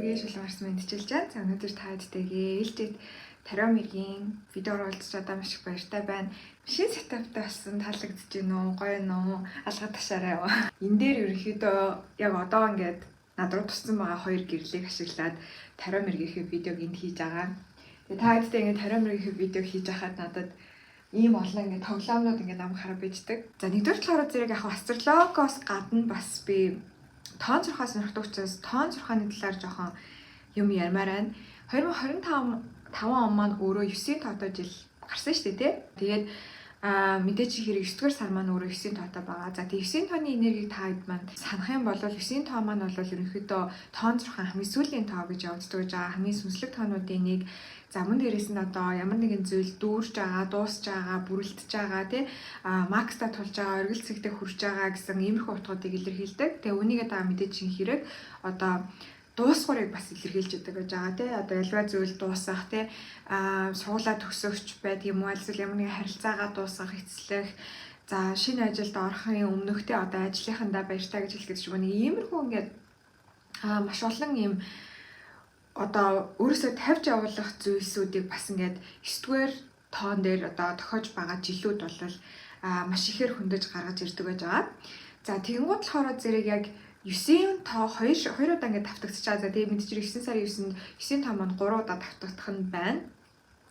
хүргэе шулгарсан мэдчилж байна. За өнөөдөр та бүдтэйгээ ээлжид Тарой мэргийн видеоор уулзч одоо маш их баяртай байна. Машин сетаптай болсон таалагдж байна уу? Гоё нөө? Алгаад ташаарай юу. Энэ дээр ерөнхийдөө яг одоо ингээд над руу туссан байгаа хоёр гэрлийг ашиглаад Тарой мэргийнхээ видеог энд хийж байгаа. Тэгээ та бүдтэй ингээд Тарой мэргийнхээ видеог хийж байхад надад ийм олон ингээд тоглоомнууд ингээд ам хараа bijдэг. За нэгдүгээр талаараа зэрэг яг астрологоос гадна бас би тоон зурхаа сонирхдаг учраас тоон зурхааны талаар жоохон юм ярмаар байна. 2025 он маань өөрөө 9-ийн тоотой жил гарсан шүү дээ тий. Тэгээд мэдээч хэрэг 9-р сар маань өөрөө 9-ийн тоотой байгаа. За тэгээд 9-ийн тооны энергийг та хэд маань санах юм бол 9-ийн тоо маань бол ерөнхийдөө тоон зурхаан хамгийн сүүлийн тоо гэж явагддаг гэж байгаа. Хамгийн сүнслэг тоонуудын нэг. За мөн дээрээс нь одоо ямар нэгэн зүйл дүүрж байгаа, дуусж байгаа, бүрэлдэж байгаа тий макста тулж байгаа, оргил цэгтээ хүрж байгаа гэсэн иймэрхүү утгуудыг илэрхийлдэг. Тэгээ үүнийгээ та мэдээж хэрэг одоо дуусгуурыг бас илэрхийлж өгдөг гэж байгаа тий. Одоо альва зүйл дуусгах тий суулаа төгсөгч байдаг юм уу, эсвэл ямар нэгэн харилцаагаа дуусгах, эцлэх, за шинэ ажилд орохын өмнөх тий одоо ажлынхандаа баяртай гэж хэлдэг шиг нэг иймэрхүү ингээд маш олон юм одоо өөрөөсөө тавьж явуулах зүйлсүүдийг бас ингээд 9-р тоон дээр одоо тохиож байгаа жилүүд бол маш ихээр хөндөж гаргаж ирдэг байж байгаа. За тэгэнгუთ болохоор зэрэг яг 9-ийн тоо 2 удаа ингээд давтагдчихаа. За тэгээ мэдээж 9 сарын 9-нд 9-ийн тоо маань 3 удаа давтагдах нь байна.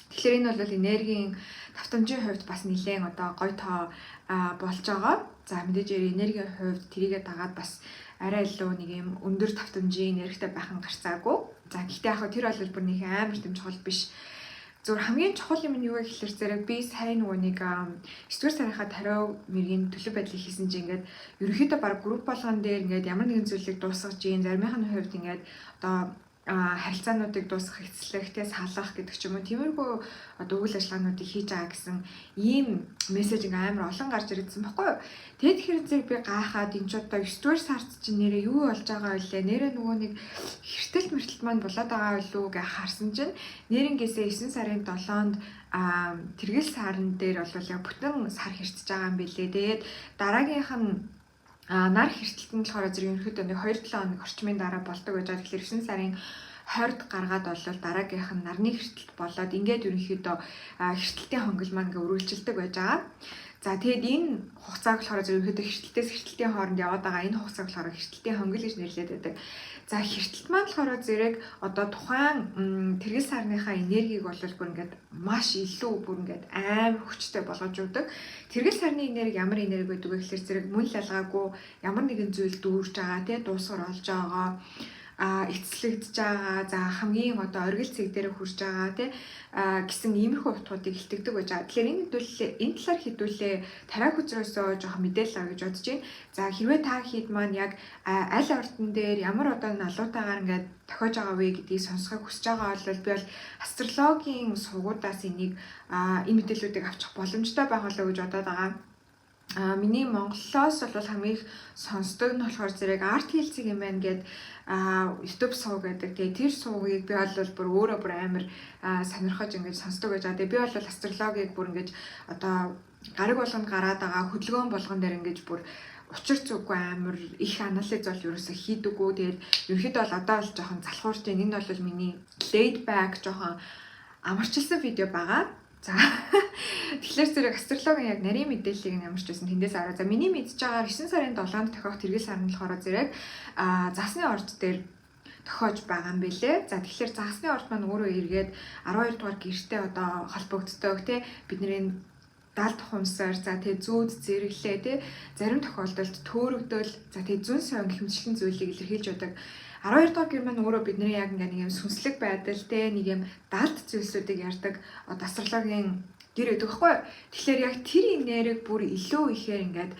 Тэгэхээр энэ бол энергийн давтамжийн хувьд бас нэлээд одоо гоё тоо болж байгаа. За мэдээж энергийн хувьд тэрийгэ дагаад бас арай илүү нэг юм өндөр давтамжийн энергитэй байхан гарцаагүй. За гэхдээ яг тэр бол бүр нэг амар тэм чухал биш. Зүгээр хамгийн чухал юм нь юу вэ гэхээр зэрэг би сайн нөгөө нэг 9-р сарынхаа Тарой мэргийн төлөв байдлыг хийсэн чинь ингээд ерөнхийдөө баг групп болгон дээр ингээд ямар нэгэн зүйлийг дуусгаж ийн заримын хувьд ингээд одоо харилцаануудыг дуусгах, эцлэх, салгах гэдэг ч юм уу тиймэрхүү одоо үйл ажиллагаануудыг хийж байгаа гэсэн ийм мессеж амар олон гарч ирсэн баггүй юу. Тэгээд тэгэхээр зэрэг би гайхаад энэ ч одоо 9-р сард чинь нэрээ юу болж байгаа вэ? Нэрээ нөгөө нэг хэртэл мэртэл маань болоод байгаа юу гэж харсан чинь нэрнгээсээ 9 сарын 7-нд тэргэл сарын дээр бол яг бүтэн сар хэрцэж байгаа юм билээ. Тэгээд дараагийнх нь нар хэртэлт нь болохоор зэрэг ерөнхийдөө нэг 2-7 хоног орчмын дараа болдог гэж байгаа. Тэгэхээр 9 сарын 20-д гаргаад болвол дараагийнх нь нарны хэртэлт болоод ингээд ерөнхийдөө хэртэлтийн хонгил маань ингээ үргэлжилдэг байж байгаа. За тэгээд энэ хугацааг болохоор зэрэг ерөнхийдөө хэртэлтээс хэртэлтийн хооронд яваад байгаа энэ хугацааг болохоор хэртэлтийн хонгил гэж нэрлэдэг байдаг. За хэртэлт маань болохоор зэрэг одоо тухайн тэргэл сарныхаа энергийг бол бүр ингээд маш илүү бүр ингээд амар хүчтэй болгож өгдөг. Тэргэл сарны энерги ямар энерги байдаг вэ гэхээр зэрэг мөн л ялгаагүй ямар нэгэн зүйл дүүрж байгаа тий дуусгар олж байгаа эцлэгдэж байгаа за хамгийн одоо оргил цэг дээр хүрж байгаа тий гэсэн иймэрхүү утгуудыг илтгэдэг байж байгаа. Тэгэхээр энэ талаар хэдүүлээ Тарой хүзрөөсөө жоохон мэдээлэл авах гэж бодож байна. За хэрвээ та хэд маань яг аль ордон дээр ямар одоо налуутаагаар ингээд тохиож байгаа вэ гэдгийг сонсохыг хүсэж байгаа бол би бол астрологийн сургуудаас энийг энэ мэдээллүүдийг авчих боломжтой байх болоо гэж бодоод байгаа. Миний Монголоос бол хамгийн их сонсдог нь болохоор зэрэг арт хэлцэг юм байна гэд YouTube сууг гэдэг. Тэгээ тэр суугийг би бол бүр өөрөө бүр амар сонирхож ингэж сонсдог байж байгаа. Тэгээ би бол астрологийг бүр ингэж одоо гариг болгонд гараад байгаа хөдөлгөөн болгон дээр ингэж бүр учир зүггүй амар их анализ бол ерөөсө хийдэггүй. Тэгээд ерөнхийдөө бол одоо бол жоохон залхуурч байна. Энэ бол миний laid back жоохон амарчилсан видео байгаа. За тэгэхээр зэрэг астрологийн яг нарийн мэдээллийг ямар ч байсан тэндээс аваа. За миний мэдж байгаа 9 сарын 7-нд тохиох тэргэл сарнд болохоор зэрэг засны орд дээр тохиож байгаа юм бэлээ. За тэгэхээр засны орд маань өөрөө эргээд 12 дугаар гэртээ одоо холбогддог тий бидний далд хумсаар за тэгээ зүүд зэрэглээ тий зарим тохиолдолд төөрөгдөл за тэгээ зүүн сон хэмжлэн зүйлийг илэрхийлж байдаг. 12 дугаар гэр маань өөрөө бидний яг нэг юм сүнслэг байдал те нэг юм далд зүйлсүүдийг ярьдаг астрологийн гэр өгдөг байхгүй. Тэгэхээр яг тэр энергийг бүр илүү ихээр ингээд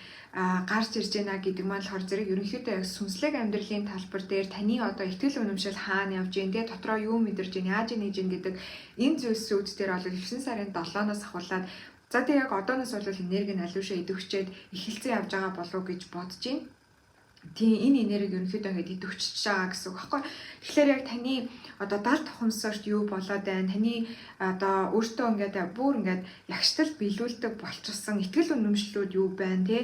гарч ирж байна гэдэг маань болохоор зэрэг ерөнхийдөө яг сүнслэг амьдралын талбар дээр таны одоо итгэл үнэмшил хаана явж гин те дотроо юу мэдэрж гин яаж нээж гин гэдэг энэ зүйлсүүд дээр бол 9 сарын 7-оос ахуулаад за тэг яг одооноос бол энерги нь аливаашаа идэвхжээд эхэлцэн явж байгаа болов уу гэж бодож байна. Тийм энэ энерги ерөнхийдөө ингээд идэвхжиж байгаа гэсэн үг байхгүй. Тэгэхээр яг таны одоо далд тухамсарт юу болоод байна? Таны одоо өөртөө ингээд бүр ингээд ягштал биелүүлдэг болчихсон итгэл үнэмшлүүд юу байна те?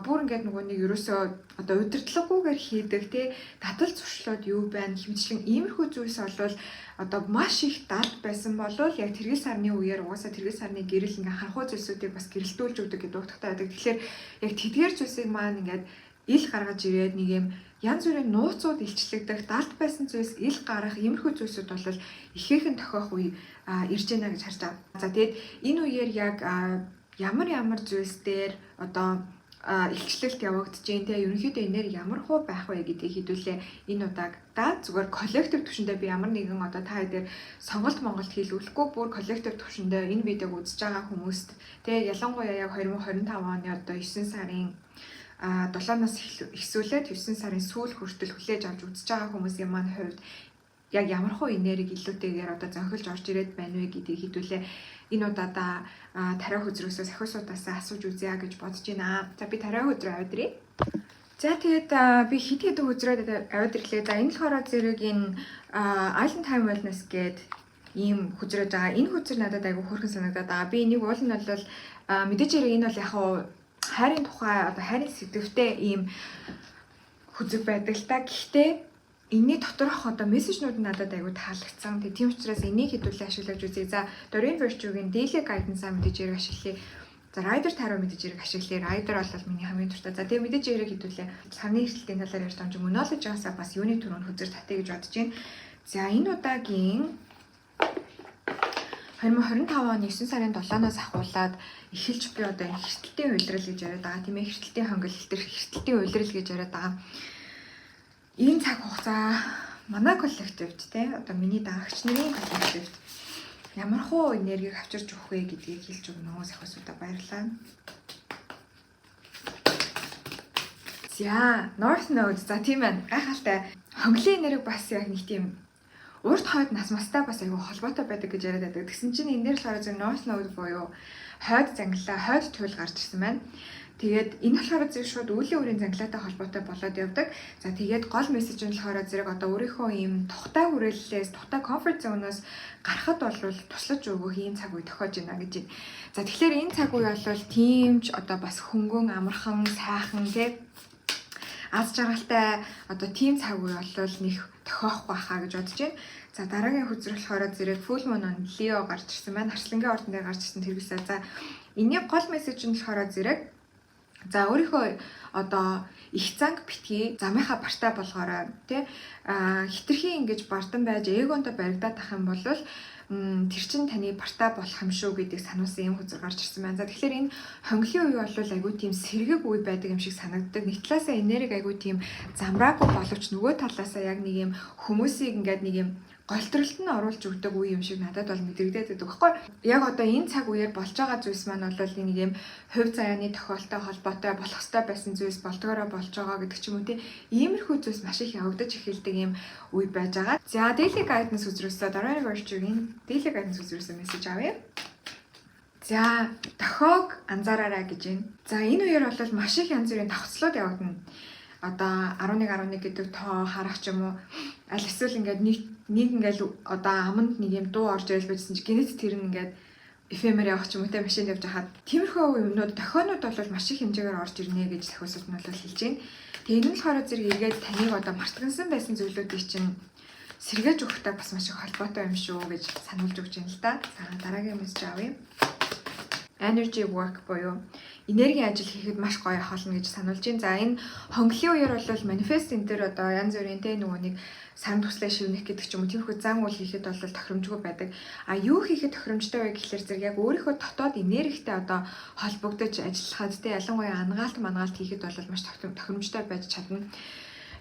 Бүр ингээд нөгөө нэг ерөөсөө одоо удирдлаггүйгээр хийдэг те? Татал зуршлууд юу байна? Хэмжлэн иймэрхүү зүйлс болвол одоо маш их далд байсан болвол яг тэргэл сарны үеэр угаасаа тэргэл сарны гэрэл ингээ харахуй зүйлсүүдийг бас гэрэлтүүлж өгдөг гэдэг утгатай байдаг. Тэгэхээр яг тэдгээр зүйлсийг маань ингээд ил гаргаж ирээд нэг юм янз бүрийн нууцуд илчлэгдэх, далд байсан зүйлс ил гарах иймэрхүү зүйлсүүд бол ихээхэн тохиох үе ирж байна гэж харж байгаа. За тэгээд энэ үеэр яг ямар зүйлс дээр одоо илчлэлт явагдаж байна те ерөнхийдөө энерги ямар хуу байх вэ гэдгийг хэдүүлээ энэ удаагта зүгээр коллектив түвшиндээ би ямар нэгэн одоо та дээр сонголт хийлгүүлэхгүй бүр коллектив түвшиндээ энэ видеог үзэж байгаа хүмүүст те ялангуяа яг 2025 оны одоо 9 сарын 7-наас эхсүүлээд 9 сарын сүүл хүртэл хүлээж авч үзэж байгаа хүмүүсийн маань хувьд яг ямар хуу энерги илүүтэйгээр одоо зөнхөлж орж ирээд байна вэ гэдгийг хэдүүлээ энэ удаадаа тариа хөзрөөсөө сахиусуудаасаа асууж үзье гэж бодож байна. За би тариа хөзрөө аваад ирье. За тэгээд би хэд хөзрөөд аваад ирлээ. За энэ болохоор зэрэг энэ Island Time Wellness гээд ийм хөзрөөж байгаа. Энэ хөзөр надад айгүй хөөрхөн санагдаад байгаа. Би энийг уул нь бол мэдээж хэрэг энэ бол яг хайрын тухай одоо хайрын сэдвтэй ийм хүзэг байдаг л та. Гэхдээ энэний доторх одоо мессежнууд надад айгүй таалагдсан. Тийм учраас энийг хэдүүлээ ашиглаж үзье. За Doreen Virtue-гийн Daily Guidance мэдээж хэрэг ашиглая. За Rider Tarot мэдээж хэрэг ашиглая. Rider бол миний хамгийн дуртай. За тэгээ мэдээж хэрэг хэдүүлээ. Цагны эрсдэлтийн талаар ярьж байгаа юм. Knowledge-аас бас юуны төрөнд хүзэр татъя гэж бодож байна. За энэ удаагийн 2025 оны 9 сарын 7-наас ахуулаад эхэлж би одоо хэртэлтийн уйлрал гэж яриад байгаа тийм ээ хэртэлтийн хонголт төр хэртэлтийн уйлрал гэж яриад байгаа. Энэ цаг хугацаа манай коллективд те одоо миний дагагч нарын коллективд ямар хуу энергийг авчирч өгөх вэ гэдгийг хэлж өгнө сахиусуудаа баярлалаа. За North Node за тийм байна. Гайхалтай. Хонглын энерги бас яг нэг тийм урт хойд нас мастай бас айгүй холбоотой байдаг гэж яриад байдаг. Тэгсэн чинь энэ дээр болохоор зөв North Node буюу хойд зангилаа, хойд туйл гарч ирсэн байна. Тэгээд энэ болохоор зөв шууд үеийн үрийн зангилаатай холбоотой болоод явдаг. За тэгээд гол мессеж нь болохоор зэрэг одоо өөрийнхөө ийм тухтай хүрээллээс, тухтай comfort zone-оос гарахад бол туслаж өгөх ийм цаг үе тохиож байна гэж байна. За тэгэхээр энэ цаг үе бол тиймч одоо бас хөнгөн, амархан, сайхан тий аз жаргалтай одоо тийм цаг үе бол нэг тохиох байхаа гэж бодож байна. За дараагийн хөзөр болохоор зэрэг Full Moon on Leo гарч ирсэн байна. Харшлангийн ордон дээр гарч ирсэн тэргүүлсээ. За энэний гол мессеж нь болохоор зэрэг за өөрийнхөө одоо их занг битгий замынхаа бартай болгоорой тий хитрхи ингэж бардан байж эгоонтой баригдаад ах юм бол тэр чин таны бартай болох юм шүү гэдгийг сануулсан юм хөзөр гарч ирсэн байна. За тэгэхээр энэ хонглын үе бол айгүй тийм сэргэг үе байдаг юм шиг санагддаг. Нэг талаасаа энерги айгүй тийм замраагүй боловч нөгөө талаасаа яг нэг юм хүмүүсийг ингээд нэг юм голтролт нь оруулж өгдөг үе юм шиг надад бол мэдрэгдээд байдаг байхгүй. Яг одоо энэ цаг үеэр болж байгаа зүйлс маань бол нэг юм хувь заяаны тохиолтой холбоотой болох ёстой байсан зүйлс болдгоороо болж байгаа гэдэг ч юм уу тийм иймэрхүү зүйлс маш их явагдаж эхэлдэг юм үе байж байгаа. За Daily Guidance үзрөөсөө Doreen Virtue-гийн Daily Guidance үзрөөсөө мессеж авъя. За дохиог анзаараарай гэж байна. За энэ үеэр бол маш их янз бүрийн давхцлууд явагдана. Одоо 11 гэдэг тоо харах ч юм уу аль эсвэл ингээд нэг ингээд одоо аманд нэг юм дуу орж ирэл байжсэн чи гинэт тэр нь ингээд эфемер явах ч юм уу те машин явж хахад тиймэрхүү юмнууд дохионууд бол маш их хэмжээгээр орж ирнэ гэж сахиусууд нь бол хэлж байна. Тэгээ энэ нь болохоор зэрэг эргээд таныг одоо мартагнсан байсан зүйлүүдийг чинь сэргээж өгөхтэй бас маш их холбоотой юм шүү гэж сануулж өгч байна л да. За дараагийн мессеж авъя. Energy work буюу энергийн ажил хийхэд маш гоё холно гэж сануулж байна. За энэ хонглын үеэр бол манифест энэ төр одоо янз бүрийн те нөгөө нэг сан туслаа шивнэх гэдэг ч юм уу тиймэрхүү зан үйл хийхэд бол тохиромжгүй байдаг. А юу хийхэд тохиромжтой вэ гэхэлэр зэрэг яг өөрийнхөө дотоод энергитэй одоо холбогдож ажиллахад те ялангуяа ангаалт хийхэд бол маш тохиромжтой байж чадна.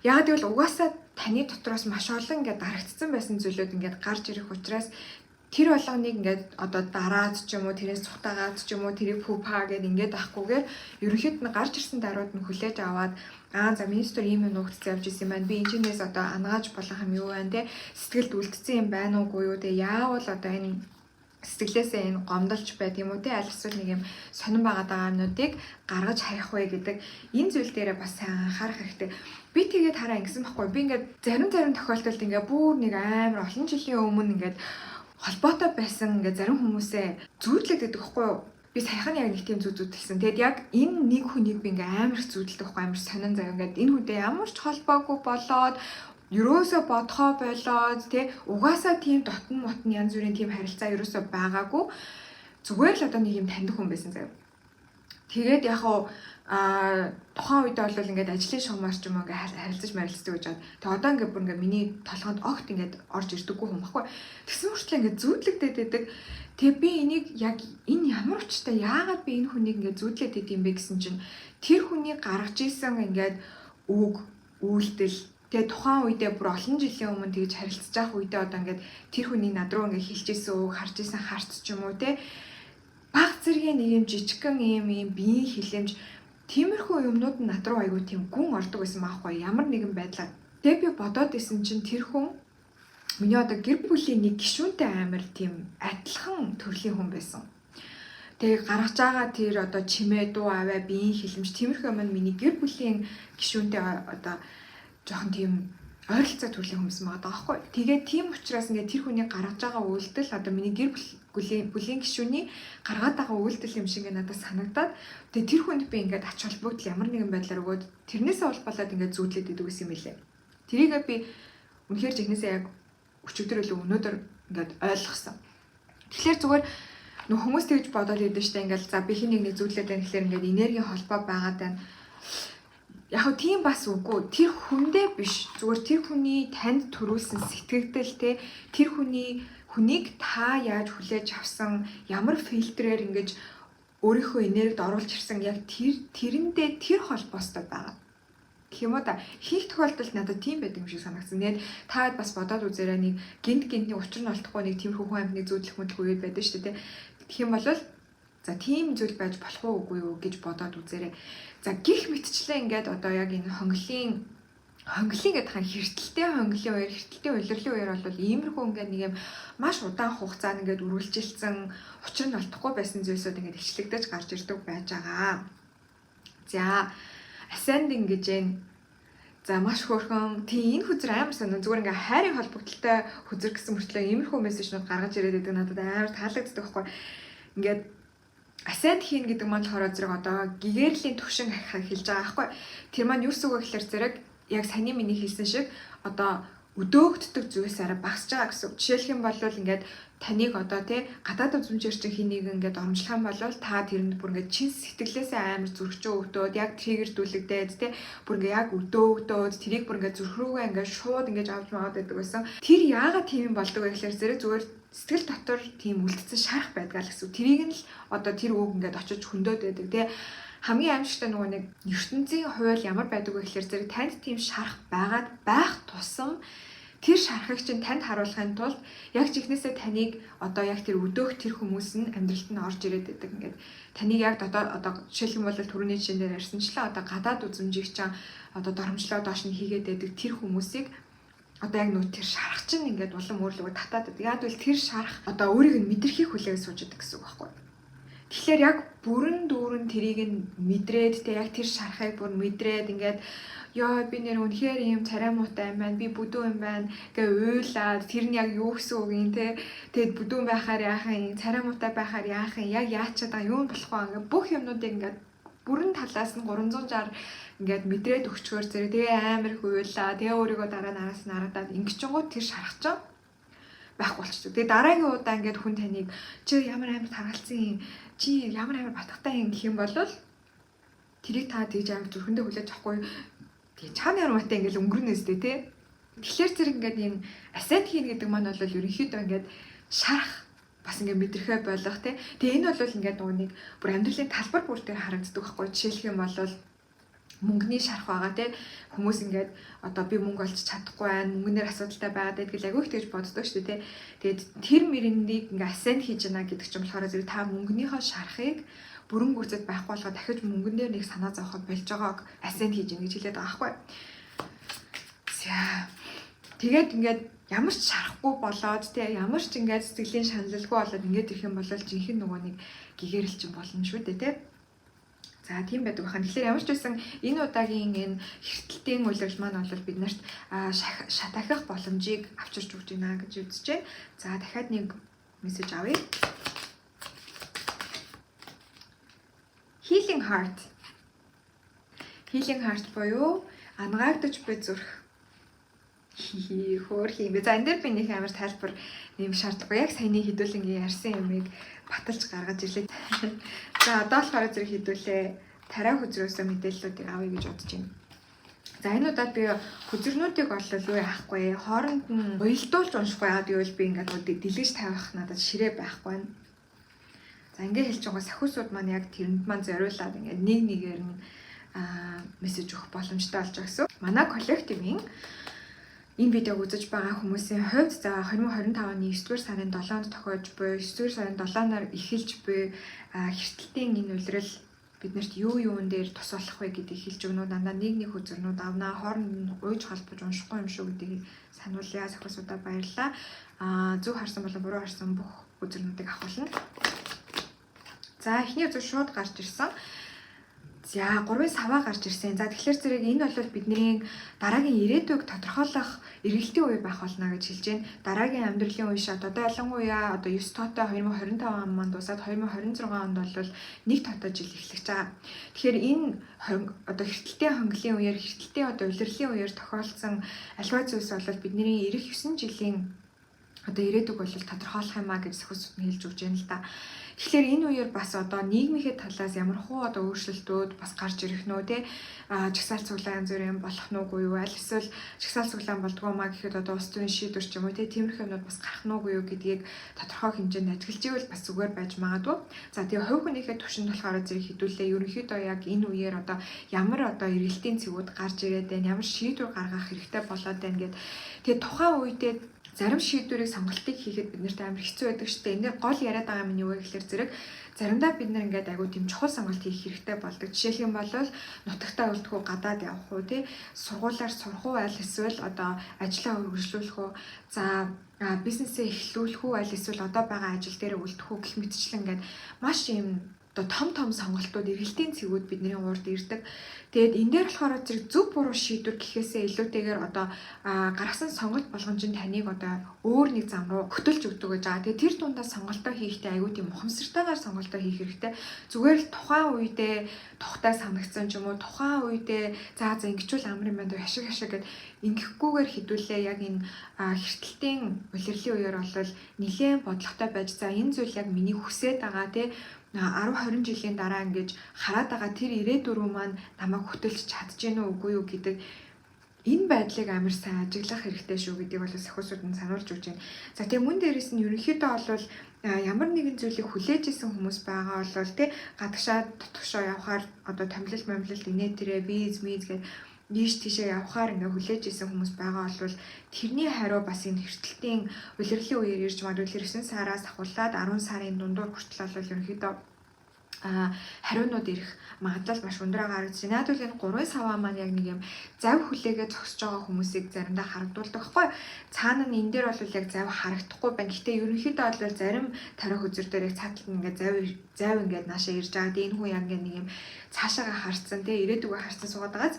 Яг гэвэл угаасаа таны дотроос маш олон ингээд дарагдсан байсан зүйлүүд ингээд гарч ирэх учраас тэр болгоныг ингээд одоо дараад ч юм уу тэрээс цутаагаад ч юм уу тэрийг пупаа гэд ингээд авахгүйгээр ерөнхийд нь гарч ирсэн дарууд нь хүлээж аваад за министр ийм юм нуугдсан явж исэн байна. Би энэчнээс одоо ангааж болох юм юу байна те сэтгэлд үлдсэн юм байна уугүй юу те яавал одоо энэ сэтгэлээсээ энэ гомдолж байт юм уу те аль эсвэл нэг юм сонирн байгаа юмнуудыг гаргаж харих вэ гэдэг энэ зүйл дээрээ бас сайн анхаарах хэрэгтэй. Би тэгээд хараа ингэсэн байхгүй. Би ингээд зарим тохиолдолд ингээд бүр нэг амар олон жилийн өмнө ингээд холбоотой байсан ингээд зарим хүмүүсээ зүүдлэгдэх байхгүй юу? Би саяхан яг нэг тийм зүүдлсэн. Тэгэд яг энэ нэг хүнийг би ингээд амар их зүүдлдэг байхгүй амар сонин заяа ингээд энэ хүнтэй ямар ч холбоогүй болоод ерөөсө бодхоо болоод тий угаасаа тийм дотн мотн янз бүрийн тийм харилцаа ерөөсө байгаагүй зүгээр л одоо нэг юм таньдаг хүн байсан заяа. Тэгээд яг тухайн үед бол ингээд ажлын шугамар ч юм уу ингээд харилцаж марилцдаг гэж байна. Тэгээ одоо ингээд бүр ингээд миний толгойд огт ингээд орж ирдэггүй хүн баггүй. Тэгсэн мөртлөө ингээд зүүдлэгдээд байдаг. Тэгээ би энийг яг энэ ямар учиртай яагаад би энэ хүнийг ингээд зүүдлээд идэм бэ гэсэн чинь тэр хүний гаргаж исэн ингээд үг үйлдэл тэгээ тухайн үедээ бүр олон жилийн өмнө тэгж харилцаж байх үедээ одоо ингээд тэр хүний над руу ингээд хэлж исэн үг харж исэн харц ч юм уу те баг зэргийн нэг юм жижигхэн юм биеийн хилэмж тиймэрхүү юмнууд нь над руу айгүй тийм гүн ордог байсан байхгүй ямар нэгэн байдлаар. Тэгээ би бодоод исэн чинь тэр хүн миний одоо гэр бүлийн нэг гишүүнтэй амар тийм адилхан төрлийн хүн байсан. Тэгээ гаргаж байгаа тэр одоо чимээ дуу аваа биеийн хилэмж тиймэрхүү юм миний гэр бүлийн гишүүнтэй одоо жоохон тийм ойролцоо төрлийн хүмүүс байгаа даахгүй. Тэгээд тийм учраас ингээд тэр хүний гаргаж байгаа үйлдэл одоо миний гэр бүлийн гишүүний гаргаад байгаа үйлдэл юм шиг надад санагдаад тэгээд тэр хүнд би ингээд ач холбогдол ямар нэгэн байдлаар өгөөд тэрнээсээ улбалаад ингээд зүүдлээд идэв гэсэн юм билээ. Тэрийгээ би үнэхээр жигнэсээ яг өчигдөр илүү өнөөдөр ингээд ойлгосон. Тэгэхээр зүгээр нөх хүмүүс тэгж бодоод идэв штэ ингээд за би хин нэг зүүдлээд байна гэхэлэр ингээд энергийн холбоо байгаад байна. Яг тийм бас үгүй тэр хүндээ биш зүгээр тэр хүний танд төрүүлсэн сэтгэгдэл те тэр хүнийг та яаж хүлээж авсан ямар фильтрээр ингэж өөрийнхөө энергид оруулж ирсэн яг тэрэндээ тэр холбоостой байгаа. Гэх юм уу да хийх тохиолдолд надад тийм байдаг юм шиг санагдсан. Тэгээд та бас бодоод үзээрэй нэг гинтний учир нь олдохгүй нэг тиймэрхүү хүн амьтны зүүдлэх мэдлгүй байдаг шүү дээ. Тэгэх юм бол за тийм зүйл байж болох уугүй юу гэж бодоод үзээрэй. За гих мэтчлээ ингээд одоо яг энэ хонглын гэдэг хан хэртэлтэй хонглын үеэр хэртэлтэй улирлын үеэр бол иймэрхүү ингээд нэг юм маш удаан хугацаанд ингээд үргэлжилсэн учир нь олдохгүй байсан зүйлсүүд ингээд ичлэгдэж гарч ирдэг байж байгаа. За ascending гэж энэ за маш хөөрхөн тийм энэ хүзэр амар сонир зүгээр ингээ хайрын холбогдлолтой хүзэр гэсэн мөртлөө иймэрхүү мессежнууд гаргаж ирээд байдаг надад амар таалагддаг байхгүй. Ингээд асцент хийн гэдэг маань болохоор зэрэг одоо гэгэрлийн төвшин хэлж байгаа байхгүй. Тэр маань юу үг вэ гэхээр зэрэг яг саний миний хэлсэн шиг одоо өдөөгддөг зүйлс арай багасж байгаа гэсэн. Жишээлх юм бол ингээд таныг одоо тий гадаад үзмжээр чинь хэнийг ингээд оромжлох юм бол та тэрэнд бүр ингээд чин сэтгэлээсээ амар зүрхчөө өгдөөд яг триггердүүлэгдээд тий бүр ингээд яг өдөөгдөөд тэрийг бүр ингээд зүрх рүүгээ ингээд шууд ингээд авч маад байдаг байсан. Тэр яагаад тийм юм болдог вэ гэхээр зэрэг зүгээр сэтгэл дотор тийм үлдсэн шарах байдаг л гэсэн. Тэрийг нь л одоо тэр үг ингээд очиж хөндөд байдаг тий хамгийн аимшигтай нөгөө нэг ертөнцийн хууль ямар байдаг вэ гэхээр зэрэг танд тийм шарах байгаад байх тусам тэр шарахыг чинь танд харуулахын тулд яг чихнээсээ таныг одоо яг тэр өдөөх тэр хүмүүс нь амьдралд нь орж ирээд байдаг. Ингээд таныг яг одоо жишээлх юм бол түрүүний жишээн дээр ярьсанчлаа одоо гадаад үзмжийг чинь одоо доромжлоо доош нь хийгээд байдаг тэр хүмүүсийг одоо яг нөө тэр шарах чинь ингээд улам өөрлөгөө татаад байдаг. Яг бол тэр шарах одоо өөрийг нь мэдрэхийг хүлээгэж сууж байдаг гэсэн үг байхгүй. Тэгэхээр яг бүрэн дүүрэн тэрийг нь мэдрээд тэ яг тэр шарахыг бүр мэдрээд ингээд ёо би нэр үнэхээр юм царай муутай юм байна. Би бүдүүн юм байна гэ уйлаад тэр нь яг юу гэсэн үг юм те. Тэгэд бүдүүн байхаар яах юм, царай муутай байхаар яах юм, яг яачаад байгаа юм болох вэ? Ингээд бүх юмнуудыг ингээд бүрэн талаас нь 360 ингээд мэдрээд өгчгөр зэрэг тэгээ амар их уйлаа. Тэгээ өөрийгөө дараа нараас нь харагдаад ингэчингууд тэр шарахч байхгүй болчихдог. Тэгээ дараагийн удаа ингээд хүн таныг чи ямар амар таргалцсан юм, чи ямар амар батгатай юм гэх юм бол тэрийг та тэгж амар зүрхэндээ хүлээж авахгүй тэгээ чаана ярмаатай ингээд өнгөрнөөс дээ тий. Тэгэхээр зэрэг ингээд энэ асет хийн гэдэг маань бол ерөнхийдөө ингээд шарах бас ингээд мэдрэхэ болох тий. Тэгээ энэ бол ингээд нэг бүр амьдралын талбар бүр дээр харагддаг байхгүй. Жишээлх юм бол мөнгөний шарах байгаа тий. Хүмүүс ингээд одоо би мөнгө олж чадахгүй байна, мөнгөнөр асуудалтай байгаад гэдгийг агиух тэгж боддог шүү дээ тий. Тэгээд тэр мөрөндийг ингээд асент хийж яана гэдэг ч юм болохоор зэрэг та мөнгөнийхөө шарахыг бүрэн гүйцэд байхгүй болохоо дахиж мөнгөн дээр нэг санаа зовход болж байгааг асент хийж ийн гэж хэлээд байгаа байхгүй. За Тэгээд ингээд ямар ч шарахгүй болоод тий ямар ч ингээд сэтгэлийн шаналлгүй болоод ингээд ирэх юм бол жинхэнэ нөгөө нэг гэгэрэлчин болно шүү дээ тий. За тийм байдаг бахан. Тэгэхээр ямар ч байсан энэ удаагийн энэ хэртэлтийн үйлрэл маань бол бид нарт шатахих боломжийг авчирч өгч байна гэж үзэж байна. За дахиад нэг мессеж авъя. Healing heart. Healing heart буюу ангаагдаж буй зүрх. Хөөх юм бэ. За энэ дээр би нэг амар тайлбар нэм шаардлагагүй. Яг саяны хідүүлэнгийн ярьсан юмыг баталж гаргаж ирлээ. За одоо болохоор зэрэг хідүүлээ. Тарай хүзрөөсөө мэдээллүүдийг авъя гэж бодож байна. За энэ удаад би хүзрнүүдийг олол юу яахгүй. Хооронд нь уялдуулж уншихгүй яагаад гэвэл би ингээд дэлгэж тавих надад ширээ байхгүй байна. За ингээд хэлж байгаа сахиусууд маань яг тэрэнд маань зориулаад ингээд нэг нэгээр нь мессеж өгөх боломжтой болж байгаа гэсэн. Манай коллективийн энэ видеог үзэж байгаа хүмүүсийн хувьд за 2025 оны 9-р сарын 7-нд тохиож буй 9-р сарын 7-наар эхэлж буй хэртэлтийн энэ улирал биднэрт юун дээр тус болох вэ гэдгийг хэлж өгнө. Дандаа нэг хүзэрнүүд авнаа, хооронд нь ууж холбож уншихгүй юм шүү гэдгийг сануулъя. Сахиусуудаа баярлалаа. Зөв харсан болон буруу харсан бүх хүзэрнүүдийг авахулна. За эхний үзэл шууд гарч ирсэн. За 3 саваа гарч ирсэн. За тэгэхээр зэрэг энэ бол бидний дараагийн ирээдүйг тодорхойлох эргэлтийн үе байх болно гэж хэлж байна. Дараагийн амьдралын үе шат одоо ялангуяа одоо 9 тоотой 2025 он манд дуусаад 2026 онд бол 1 тоотой жил эхлэж байгаа. Тэгэхээр энэ одоо хэртэлтийн хонглын үеэр хэртэлтийн одоо улирлын үеэр тохиолдсон аливаа зүйлс бол бидний ирэх 9 жилийн одоо ирээдүг бол тодорхойлох юмаа гэж сөхөсөд нь хэлж өгч байна л да. Тэгэхээр энэ үеэр бас одоо нийгмийн талаас ямар хуу одоо өөрчлөлтүүд бас гарч ирэх нөө те жагсаал цуглаан янз бүрийн болох нуугүй юу аль эсвэл жагсаал цуглаан болдгоо маа гэхэд одоо улс төрийн шийдвэр ч юм уу те тиймэрхүү юмнууд бас гарах нуугүй юу гэдгийг тодорхой хэмжээнд ажиглаж ивэл бас зүгээр байж магадгүй. За тэгээ хувь хүнийхээ түвшинд болохоор зэрэг хэдүүлээ ерөнхийдөө яг энэ үеэр одоо ямар одоо эргэлтийн цэгүүд гарч ирээд байна, ямар шийдвэр гаргах хэрэгтэй болоод байна гэд тэгээ тухайн үедээ зарим шийдвэрийг сонголтыг хийхэд биднэрт амар хэцүү байдаг шүү дээ. Энд гол яриад байгаа юм юу вэ гэхээр зэрэг заримдаа бид нар ингээд айгуу тийм чухал сонголт хийх хэрэгтэй болдог. Жишээлх юм бол нутагтаа үлдэх үү, гадаад явах уу, тий сургуулиар сурах уу, аль эсвэл одоо ажлаа үргэлжлүүлэх үү, за бизнесээ эхлүүлэх үү, аль эсвэл одоо байгаа ажил дээр үлдэх үү гэх мэтчлэн ингээд маш юм одоо том сонголтууд эргэлтийн цэгүүд бидний урд ирдэг. Тэгээд энэ дээр болохоор зэрэг зөв буруу шийдвэр гэхээсээ илүүтэйгээр одоо гаргасан сонголт болгоомжинд таныг одоо өөр нэг зам руу хөтөлж өгдөг гэж байгаа. Тэгээд тэр дундаа сонголтоо хийхдээ аюу тийм ухамсартайгаар сонголтоо хийх хэрэгтэй. Зүгээр л тухайн үедээ тухтай санагдсан ч юм уу, тухайн үедээ за ингэчүүл амар юм байна хашиг гэд ингэхгүйгээр хідүүлээ яг энэ хэртэлтийн улирлын үеэр бол нэлээд бодлоготой байж за энэ зүйл яг миний хүсээд байгаа тий 10-20 жилийн дараа ингэж хараад байгаа тэр ирээдүр рүү маань намайг хөтөлж чадчихэв үгүй юу гэдэг энэ байдлыг амар сайн ажиглах хэрэгтэй шүү гэдгийг бол сахиусууд нь сануулж өгч байна. За тэгээ мөн дээрээс нь ерөнхийдөө бол ямар нэгэн зүйлийг хүлээж исэн хүмүүс байгаа бол тий гадагшаа дотгошоо явахаар одоо томилол момлол инээ тэрэ виз гэдэг нийш тийшээ явахаар ингээ хүлээж исэн хүмүүс байгаа бол тэрний хариу бас энэ хэртэлтийн улирлын үеэр ирж магадгүй 9 сараас ахуулаад 10 сарын дундуур хүртэл бол ерөнхийдөө хариунууд ирэх магадлал маш өндөр гарч байна. Яг л энэ 3 саваа маань яг нэг юм зав хүлээгээ зогсож байгаа хүмүүсийг заримдаа харагдуулдаг байхгүй. Цаана нь энэ дээр бол яг зав харагдахгүй байна. Гэтэ ерөнхийдөө бол зарим тариа хөзөр дээр яг цааталт ингээ зав ингээ наашаа ирж байгаа. Тэгээ энэ хүн яг ингээ нэг юм цаашаага харцсан тий ирээдүгөө харцсан суугаад байгааз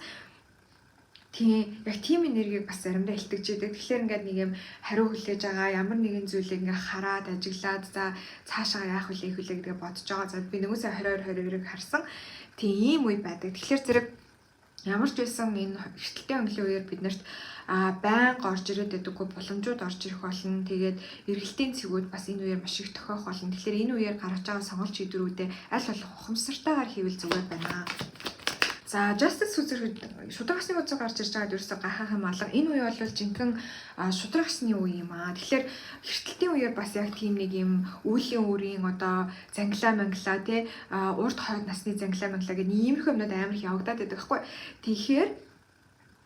тийм яг тийм энергийг бас заримдаа илтгэж идэг. Тэгэхээр ингээд нэг юм хариу хүлээж байгаа ямар нэгэн зүйлийг ингээ хараад ажиглаад за цаашаа яах вэ гэдгээ бодож байгаа. За би нөгөө сая 22-22-ыг харсан. Тийм ийм үе байдаг. Тэгэхээр зэрэг ямар ч байсан энэ эртэлтийн өнгөлийн үеэр биднэрт байнга орж ирээд байдаггүй боломжууд орж ирэх болно. Тэгээд эргэлтийн цэгүүд бас энэ үеэр маш их тохиох болно. Тэгэхээр энэ үеэр гаргаж байгаа сонголт шийдвэрүүдээ аль болох ухамсартайгаар хийвэл зүгээр байна. За Justice шударгасны үзэг гарч ирж байгаад ерөөсө гайхах юм алга. Энэ үе бол жинхэнэ шударгасны үе юм аа. Тэгэхээр хэртэлтийн үеэр бас яг тийм нэг юм үүлийн үрийн одоо зангилаа манглаа тий урд хойд насны зангилаа манглаа гэдэг иймэрхүү юмнууд амар их явагдаад байдаг байхгүй. Тэгэхээр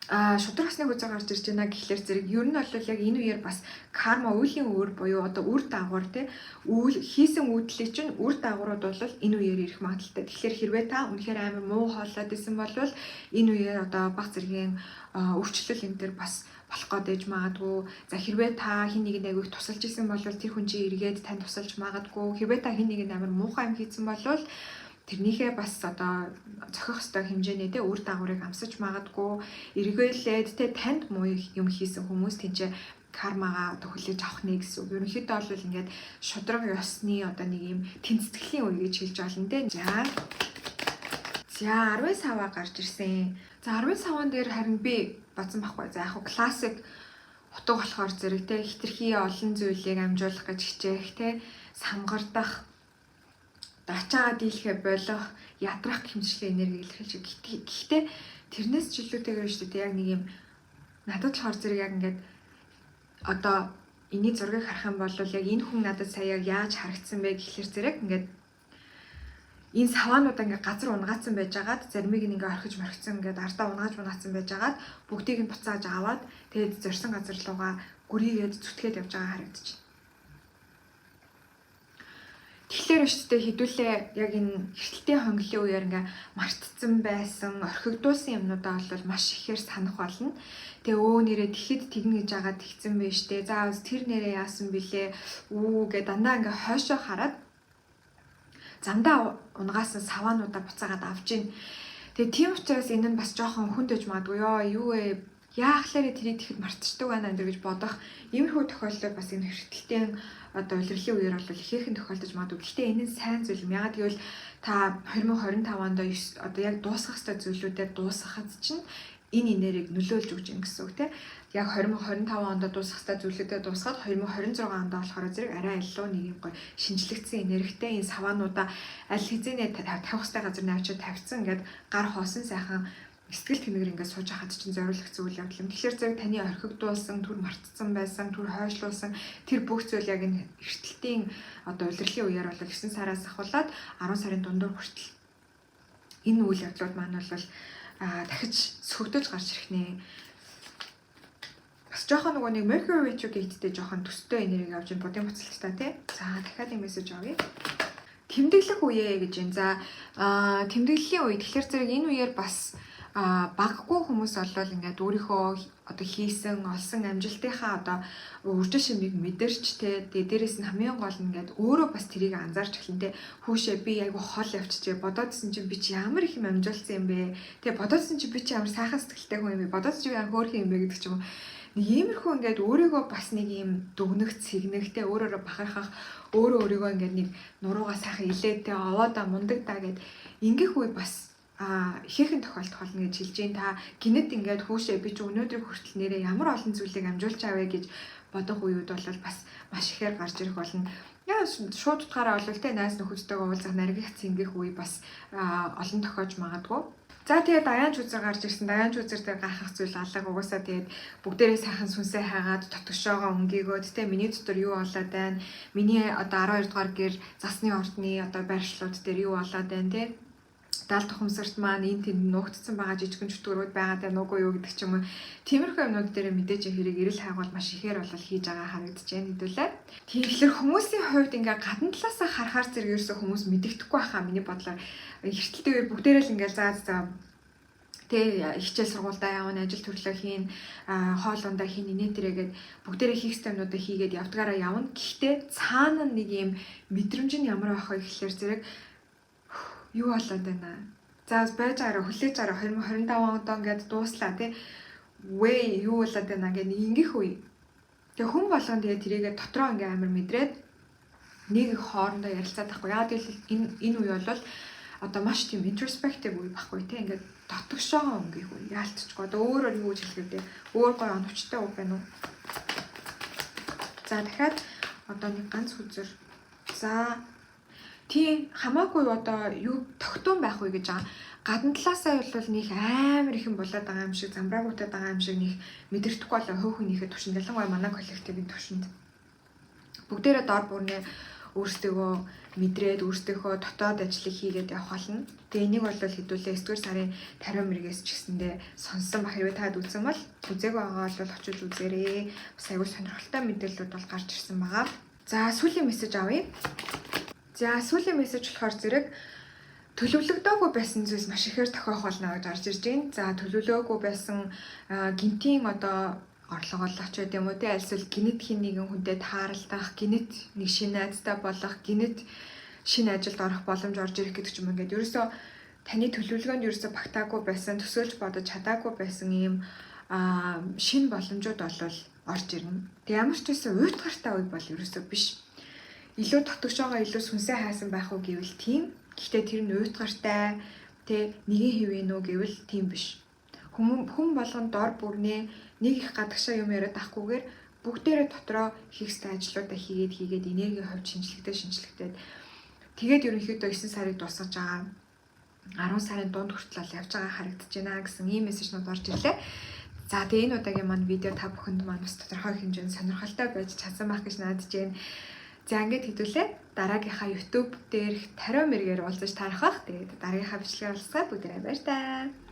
шудраг усны хүзээ гарч ирж байна гэхлээр зэрэг ер нь бол яг энэ үеэр бас карма үеийн өөр буюу одоо үр дагавар тий үйл хийсэн үйлдлийн чинь үр дагаврууд бол энэ үеэр ирэх магадaltaй. Тэгэхээр хэрвээ та үнэхээр амар муу хоолойд исэн бол энэ үеэр одоо баг зэргийн өвчлөл энэ төр бас болох гээд магадгүй. За хэрвээ та хин нэг нэг тусалж исэн бол тэр хүн чинь эргээд тань тусалж магадгүй. Хэрвээ та хин нэг амар муухай юм хийсэн бол тэрнийхээ бас одоо зохих ёстой хэмжээний тэ үр дагаврыг амсаж магадгүй. Эргүүлээд тэ танд муу юм хийсэн хүмүүс тэнцээ кармагаа одоо хүлээж авах нэ гэсэн үг. Ерөнхийдөө бол ингээд шудраг ёсны одоо нэг юм тэнцэтгэлийн үе гэж хэлж байна тэ. За 10 саваа гарч ирсэн. За 10 саван дээр харин би бацсан байхгүй. За яг классик утга болохоор зэрэг тэ хитрхи олон зүйлийг амжуулах гэж хичээх тэ самгардах ачаагаа дийлхэ болох ядрах хэмжлэг энерги илэрхийлж. Гэхдээ тэрнээс ч илүүтэйгээр шүү дээ яг нэг юм надад болохоор зэрэг яг ингээд одоо эний зургийг харах юм бол яг энэ хүн надад сая яаж харагдсан бэ гэхлээр зэрэг ингээд энэ саваануудаа ингээд газар унгаацсан байж байгаад заримыг ингээд орхиж морхицсан ингээд ардаа унгаацсан байж байгаад бүгдийг нь буцааж аваад тэгээд зорьсон газар руугаа гүрийгээд зүтгээд явж байгаа харагдчих. Тэгэхээр шүү дээ хэдүүлээ яг энэ эртэлтийн хонглын үеэр ингээ мартцсан байсан, орхигдуулсан юмнуудаа бол маш ихээр санах болно. Тэгээ нэрээ тэгэхэд тэгнэ гэж агаад тэгсэн байж тээ. За тэр нэрээ яасан бilé гэ дандаа ингээ хойшоо хараад замдаа унгаасан саваануудаа буцаагаад авч ийн. Тэгээ тийм учраас энэ нь бас жоохон хүндэж магадгүй юу вэ? Яахлаарэ тэрийг тэгэхэд мартчихдаг байна энэ гэж бодох иймэрхүү тохиолдол бас энэ эртэлтийн одоо улирлын үеэр бол ихээхэн тохиолдож магадгүй. Гэхдээ энэ нь сайн зүйл юм. Ягаад гэвэл та 2025 онд одоо яг дуусгах ёстой зүйлүүдээр дуусгахад чинь энэ энергийг нөлөөлж өгч ин гэсэн үг тийм. Яг 2025 онд дуусгах ёстой зүйлүүдэд дуусгаад 2026 онд болохоор зэрэг арай илүү нэг юм гоё шинжлэгдсэн энергитэй энэ саваануудаа аль хэзээ тавих ёстой газар навчид тавьсан ингээд гар хоосон сайхан сэтгэл тэнэгэр ингээд сууж хахад чинь зориулагдсан үйл явдал юм. Тэгэхээр зэрэг таны орхигдуулсан, түр мартцсан байсан, түр хойшлуулсан тэр бүх зүйл яг энэ эртэлтийн одоо улирлын үеэр бол 9 сараас ахуулаад 10 сарын дундуур хүртэл энэ үйл явдлууд маань бол дахиж сөхөдөж гарч ирэх нэ. Бас жоохон нөгөө нэг Mercury retrograde-тэй жоохон төстэй энерги авч ин будын буцалттай тий. За дахиад юм мессеж авъя. Тэмдэглэх үе гэж юм. За тэмдэглэлийн үе тэгэхээр зэрэг энэ үеэр бас баггүй хүмүүс болвол ингээд өөрийнхөө одоо хийсэн олсон амжилтынхаа одоо үржил шимийг мэдэрч те дээрээс нь хамгийн гол нь ингээд өөрөө бас тэрийг анзаарч эхлэн те хүүшээ би айгу хол явчихжээ бодоодсэн чинь би чи ямар их юм амжуулсан юм бэ те бодоодсэн чи би чи ямар сайхан сэтгэлтэй хүн юм бэ бодоодсэн чи ямар хөөрхөн юм бэ гэдэг ч юм уу нэг иймэрхүү ингээд өөрийгөө бас нэг юм дүгнэх цэгнэх те өөрөөрөө бахархах өөрийгөө ингээд нэг нуруугаа сайхан илээд те овоодоо мундаг даа гэд ингээх үе бас ихээхэн тохиолдох болно гэж хэлж байна. Та гинэд ингээд хүүшээ би ч өнөөдрийг хүртэл нэрээ ямар олон зүйлийг амжуулж авъя гэж бодох үеуд бол бас маш ихээр гарч ирэх болно. Яа шууд утгаараа бол тэ найз нөхөдтэйгээ уулзах наргих цэнгэх үе бас олон тохиож магадгүй. За тэгээд даяан чүзэр гарч ирсэн. Даяан чүзэр дээр гайхах зүйл алга угаасаа тэгээд бүгдээрээ сайхан сүнсээ хайгаад тотгошоогоо өнгийгөөд тэ миний дотор юу болоод байна? Миний одоо 12 дугаар гэр засны ордны одоо байршлууд дээр юу болоод байна те? Даал тухамсарт маань энэ тэнд нуугдсан байгаа жижигэн чөтгөрүүд байгаад байна уугүй юу гэдэг ч юм уу. Тиймэрхүү юмнууд дээр мэдээж хэрэг эрэл хайгуул маш ихээр бол хийж байгаа харагдаж байна хэдүүлээ. Тэгэхээр хүмүүсийн хувьд ингээ гадна талаасаа харахаар зэрэг ерөөсөө хүмүүс мэддэхгүй байхаа миний бодлоор эртэлтэй үеэр бүгдээрээ л ингээ заа тэ хичээл сургуультай явна ажил төрлөө хийн хоолундаа хийн инээ тэрэгээд бүгдээрээ хийх юмнуудаа хийгээд явдгаараа явна. Гэхдээ цаана нэг юм мэдрэмж нь ямар байх вэ гэхэлэр зэрэг юу болоод байна. За байж араа хүлээж араа 2025 онд ингээд дууслаа тий. Вэ юу болоод байна гэх нэг ингэх үе. Тэгээ хүн болгон тэгээ тэрийгээ дотроо ингээ амар мэдрээд нэг хоорондоо ярилцаад байхгүй. Яагаад гэвэл энэ үе бол одоо маш тийм introspective үе байхгүй тий. Ингээд дотгошоо өнгөх үе. Яалтчгүй. Одоо өөрөөр юу гэж хэлэх вэ? Өөр гой оновчтой үг байна уу? За дахиад одоо нэг ганц хүзэр. За тийм хамаагүй одоо юу тогтоон байх вэ гэж байгаа. Гадна талаасаа бол нэг амар их юм болоод байгаа юм шиг замбраагуудад байгаа юм шиг нэг мэдэрдэхгүй болоо хөөхөнийхээ түвшинд ялангуяа манай коллективийн түвшинд бүгдээрээ дор бүрнээ өөрсдөө мэдрээд өөрсдийнхөө дотоод ажлыг хийгээд явах болно. Тэгээ энийг бол хэдүүлээ 9-р сарын 50 мэрэгээс ч гэсэндээ сонссон ба хэрвээ таад үзсэн бол үзээгүй байгаа бол очиж үзээрэй. Бас аягүй сонирхолтой мэдээллүүд бол гарч ирсэн байгаа. За сүүлийн мессеж авъя. За сүүлийн мессеж болохоор зэрэг төлөвлөгдөөгүй байсан зүйлс маш ихээр тохиох болно гэж гарч ирж байна. За төлөвлөөгүй байсан гинтийн одоо орлого олох ч гэдэм үү те альсвал гинэт хин нэгэн хүнтэй тааралдах, гинэт нэг шинэ найзтай болох, гинэт шинэ ажилд орох боломж орж ирэх гэдэг ч юм ингээд ерөөсөө таны төлөвлөгөөнд ерөөсөө багтаагүй байсан, төсөөлж бодож чадаагүй байсан ийм шинэ боломжууд болвол орж ирнэ. Тэг ямар ч байсан уйтгартай үе бол ерөөсөө биш. Илүү дотгошоогоо илүү сүнсээ хайсан байх уу гэвэл тийм. Гэхдээ тэр нь уйтгартай тэ нэгэн хэвэн үү гэвэл тийм биш. Хүн болгон дор бүрнээ нэг их гадагшаа юм яриад ахгүйгээр бүгдээрээ дотроо хийх ёстой ажлуудаа хийгээд энерги хувьд шинжлэхдээ тэгээд ерөнхийдөө 9 сарыг дуусгаж байгаа 10 сарын дунд хүртэл явж байгаа харагдаж байна гэсэн ийм мессежнууд орж ирлээ. За тэгээ энэ удаагийн маань видео та бүхэнд маань бас тодорхой хэмжээнд сонирхолтой байж чадсан байх гэж найдаж байна. За ингээд хэдүүлээ дараагийнхаа YouTube дээрх тариа мэргээр уулзаж тарах бах. Тэгээд дараагийнхаа бичлэгээр уулзсаа бүгдээрээ баяр таа.